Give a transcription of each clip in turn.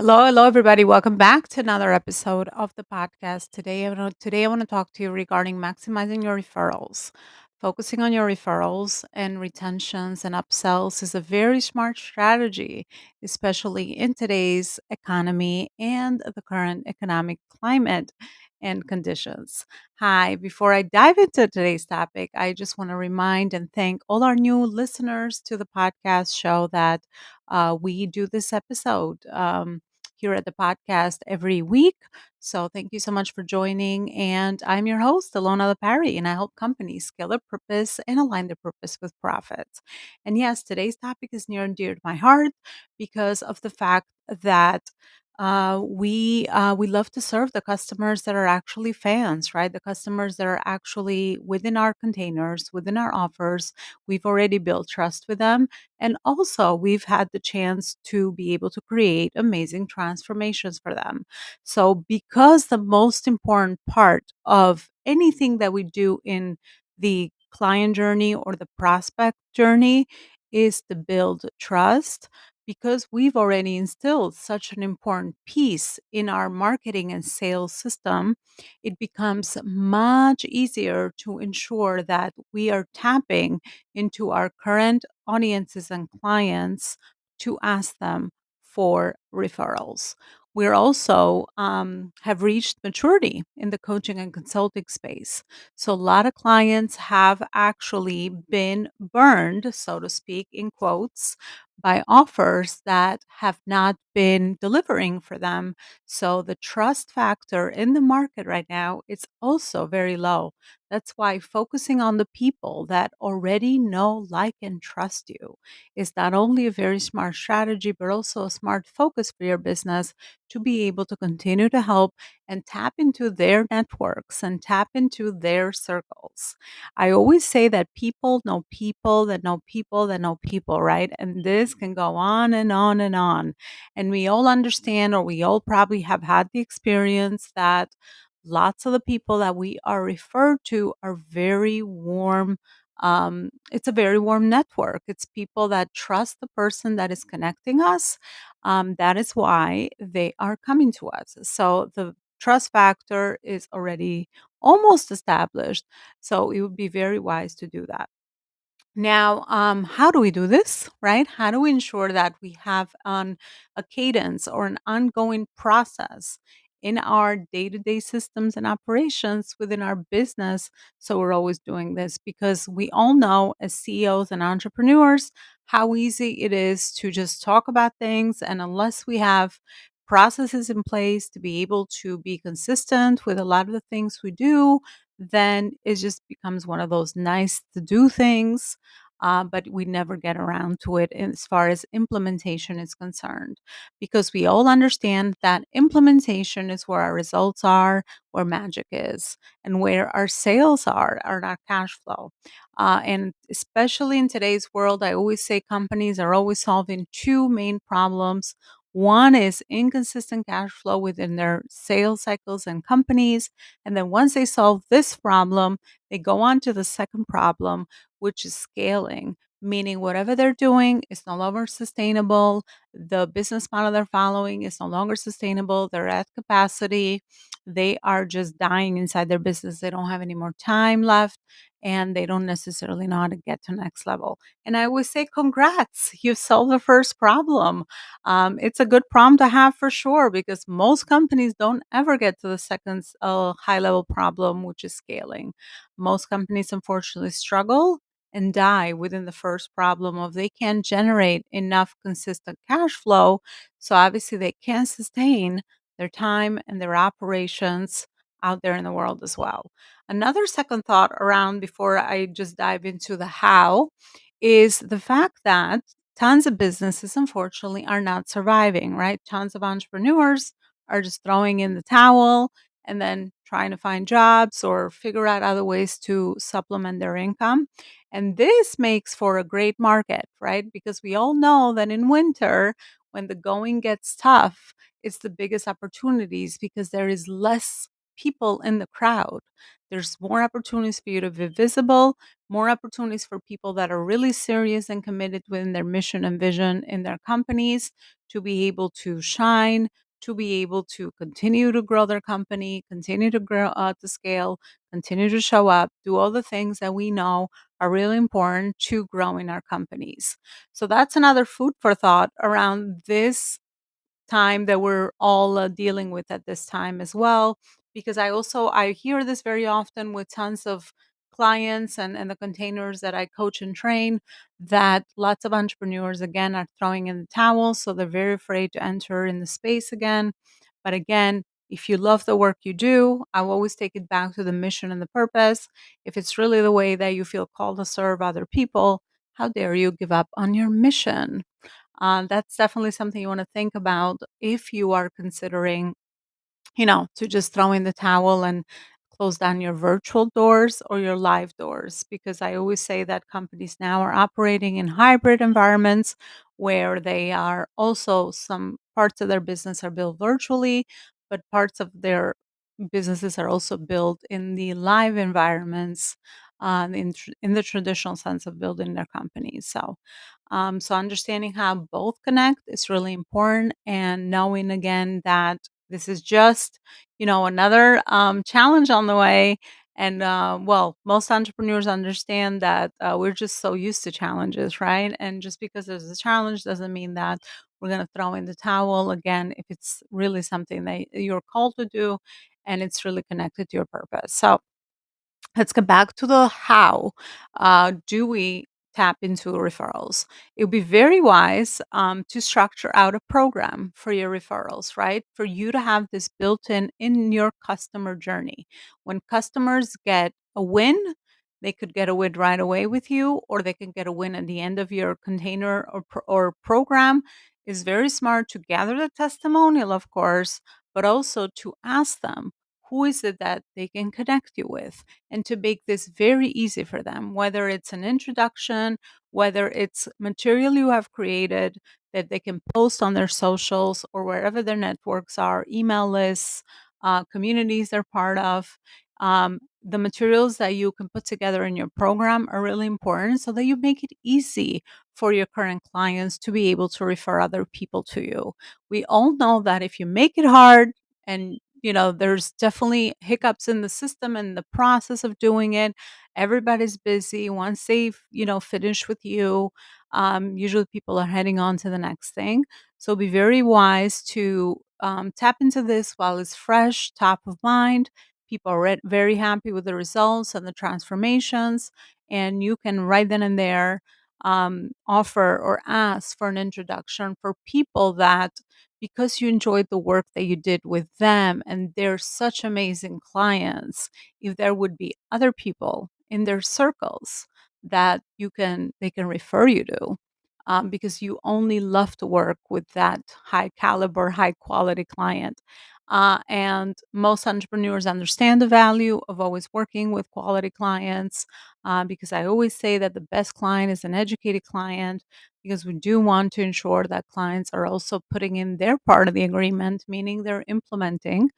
Hello, hello, everybody. Welcome back to another episode of the podcast. Today, I want to talk to you regarding maximizing your referrals. Focusing on your referrals and retentions and upsells is a very smart strategy, especially in today's economy and the current economic climate and conditions. Hi, before I dive into today's topic, I just want to remind and thank all our new listeners to the podcast show that we do this episode. Here at the podcast every week. So thank you so much for joining. And I'm your host, Elona Parry, and I help companies scale their purpose and align their purpose with profits. And yes, today's topic is near and dear to my heart because of the fact that we love to serve the customers that are actually fans, right? The customers that are actually within our containers, within our offers. We've already built trust with them, and also, we've had the chance to be able to create amazing transformations for them. So, because the most important part of anything that we do in the client journey or the prospect journey is to build trust, because we've already instilled such an important piece in our marketing and sales system, it becomes much easier to ensure that we are tapping into our current audiences and clients to ask them for referrals. We're also have reached maturity in the coaching and consulting space. So a lot of clients have actually been burned, so to speak, in quotes, by offers that have not been delivering for them. So the trust factor in the market right now is also very low. That's why focusing on the people that already know, like, and trust you is not only a very smart strategy, but also a smart focus for your business to be able to continue to help and tap into their networks and tap into their circles. I always say that people know people that know people that know people, right? And this can go on and on and on. And we all understand, or we all probably have had the experience that lots of the people that we are referred to are very warm. It's a very warm network. It's people that trust the person that is connecting us. That is why they are coming to us. So the trust factor is already almost established. So it would be very wise to do that. Now, how do we do this, right? How do we ensure that we have a cadence or an ongoing process in our day to day systems and operations within our business? So we're always doing this because we all know as CEOs and entrepreneurs how easy it is to just talk about things. And unless we have processes in place to be able to be consistent with a lot of the things we do, then it just becomes one of those nice to do things, but we never get around to it as far as implementation is concerned. Because we all understand that implementation is where our results are, where magic is, and where our sales are not cash flow. And especially in today's world, I always say companies are always solving two main problems. One is inconsistent cash flow within their sales cycles and companies. And then once they solve this problem, they go on to the second problem, which is scaling, meaning whatever they're doing is no longer sustainable. The business model they're following is no longer sustainable. They're at capacity. They are just dying inside their business. They don't have any more time left, and they don't necessarily know how to get to next level. And I always say, congrats, you've solved the first problem. It's a good problem to have for sure, because most companies don't ever get to the second high level problem, which is scaling. Most companies unfortunately struggle and die within the first problem of they can't generate enough consistent cash flow. So obviously they can't sustain their time and their operations out there in the world as well. Another second thought around before I just dive into the how is the fact that tons of businesses unfortunately are not surviving, right? Tons of entrepreneurs are just throwing in the towel and then trying to find jobs or figure out other ways to supplement their income. And this makes for a great market, right? Because we all know that in winter, when the going gets tough, it's the biggest opportunities because there is less people in the crowd. There's more opportunities for you to be visible, more opportunities for people that are really serious and committed within their mission and vision in their companies to be able to shine, to be able to continue to grow their company, continue to grow to scale, continue to show up, do all the things that we know are really important to growing our companies. So that's another food for thought around this time that we're all dealing with at this time as well, because I hear this very often with tons of clients and the containers that I coach and train, that lots of entrepreneurs again are throwing in the towel, so they're very afraid to enter in the space again. But again, if you love the work you do, I will always take it back to the mission and the purpose. If it's really the way that you feel called to serve other people, how dare you give up on your mission? That's definitely something you want to think about if you are considering, to just throw in the towel and close down your virtual doors or your live doors. Because I always say that companies now are operating in hybrid environments where they are also, some parts of their business are built virtually, but parts of their businesses are also built in the live environments, in the traditional sense of building their companies. So understanding how both connect is really important, and knowing again that this is just, another challenge on the way. And well, most entrepreneurs understand that we're just so used to challenges, right? And just because there's a challenge doesn't mean that we're going to throw in the towel again if it's really something that you're called to do and it's really connected to your purpose. So let's get back to the how. Do we tap into referrals? It would be very wise to structure out a program for your referrals, right? For you to have this built in your customer journey. When customers get a win, they could get a win right away with you, or they can get a win at the end of your container or program. Is very smart to gather the testimonial, of course, but also to ask them who is it that they can connect you with, and to make this very easy for them, whether it's an introduction, whether it's material you have created that they can post on their socials or wherever their networks are, email lists, communities they're part of. The materials that you can put together in your program are really important so that you make it easy for your current clients to be able to refer other people to you. We all know that if you make it hard, and there's definitely hiccups in the system and the process of doing it. Everybody's busy. Once they've, finished with you, usually people are heading on to the next thing. So be very wise to tap into this while it's fresh, top of mind. People are very happy with the results and the transformations, and you can right then and there offer or ask for an introduction for people that, because you enjoyed the work that you did with them and they're such amazing clients, if there would be other people in their circles that they can refer you to, because you only love to work with that high caliber, high quality client. And most entrepreneurs understand the value of always working with quality clients, because I always say that the best client is an educated client, because we do want to ensure that clients are also putting in their part of the agreement, meaning they're implementing.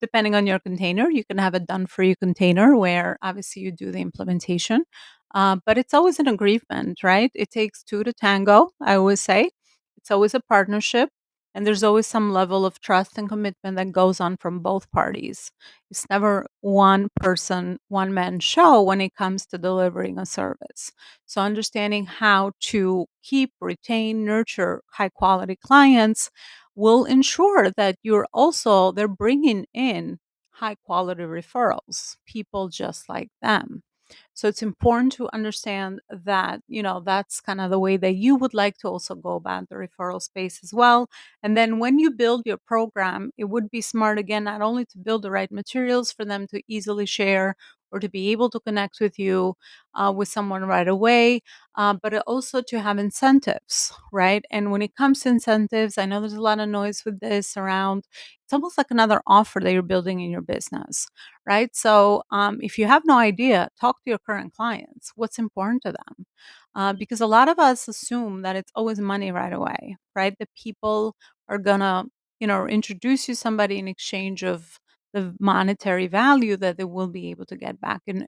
Depending on your container, you can have a done for you container where obviously you do the implementation. But it's always an agreement, right? It takes two to tango, I always say. It's always a partnership. And there's always some level of trust and commitment that goes on from both parties. It's never one person, one man show when it comes to delivering a service. So, understanding how to keep, retain, nurture high quality clients will ensure that they're bringing in high quality referrals, people just like them. So it's important to understand that, that's kind of the way that you would like to also go about the referral space as well. And then when you build your program, it would be smart, again, not only to build the right materials for them to easily share or to be able to connect with you, with someone right away, but also to have incentives, right? And when it comes to incentives, I know there's a lot of noise with this around. It's almost like another offer that you're building in your business, right? So if you have no idea, talk to your current clients. What's important to them? Because a lot of us assume that it's always money right away, right? The people are gonna, introduce you somebody in exchange of the monetary value that they will be able to get back in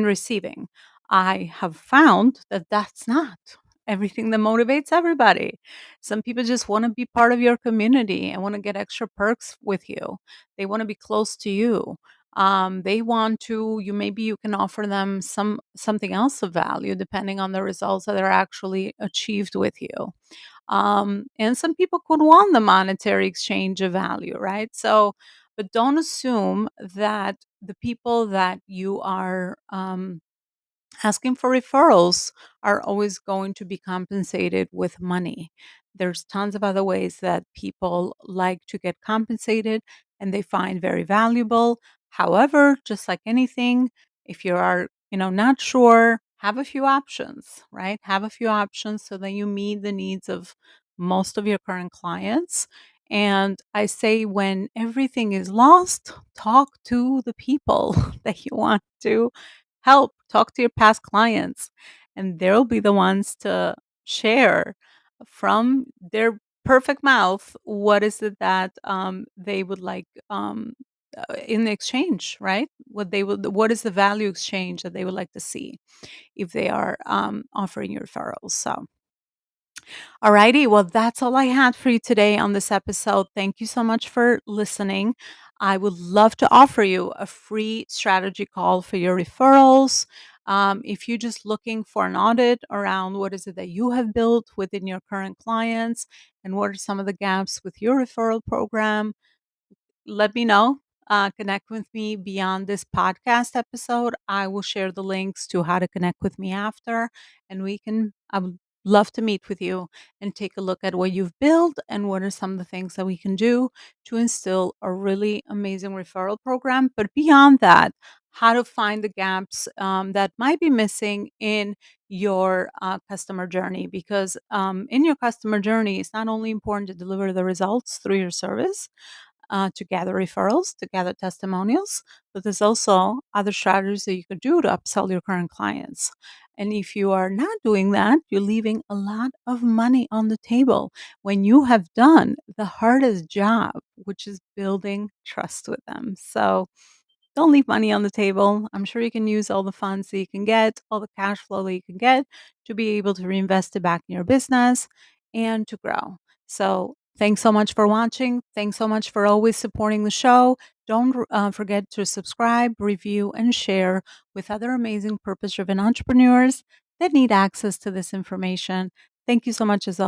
receiving. I have found that that's not everything that motivates everybody. Some people just want to be part of your community and want to get extra perks with you. They want to be close to you. They want to you maybe you can offer them something else of value depending on the results that are actually achieved with you. And some people could want the monetary exchange of value, right? So, but don't assume that the people that you are asking for referrals are always going to be compensated with money. There's tons of other ways that people like to get compensated and they find very valuable. However, just like anything, if you are, not sure, have a few options, right? Have a few options so that you meet the needs of most of your current clients. And I say when everything is lost, talk to the people that you want to help, talk to your past clients, and they'll be the ones to share from their perfect mouth what is it that they would like in exchange, right? What is the value exchange that they would like to see if they are offering you referrals. So alrighty. Well, that's all I had for you today on this episode. Thank you so much for listening. I would love to offer you a free strategy call for your referrals. If you're just looking for an audit around what is it that you have built within your current clients and what are some of the gaps with your referral program, let me know. Connect with me beyond this podcast episode. I will share the links to how to connect with me after, and I would love to meet with you and take a look at what you've built and what are some of the things that we can do to instill a really amazing referral program. But beyond that, how to find the gaps that might be missing in your customer journey. Because in your customer journey, it's not only important to deliver the results through your service, to gather referrals, to gather testimonials, but there's also other strategies that you could do to upsell your current clients. And if you are not doing that, you're leaving a lot of money on the table when you have done the hardest job, which is building trust with them. So don't leave money on the table. I'm sure you can use all the funds that you can get, all the cash flow that you can get to be able to reinvest it back in your business and to grow. So, thanks so much for watching. Thanks so much for always supporting the show. Don't forget to subscribe, review, and share with other amazing purpose driven entrepreneurs that need access to this information. Thank you so much as always.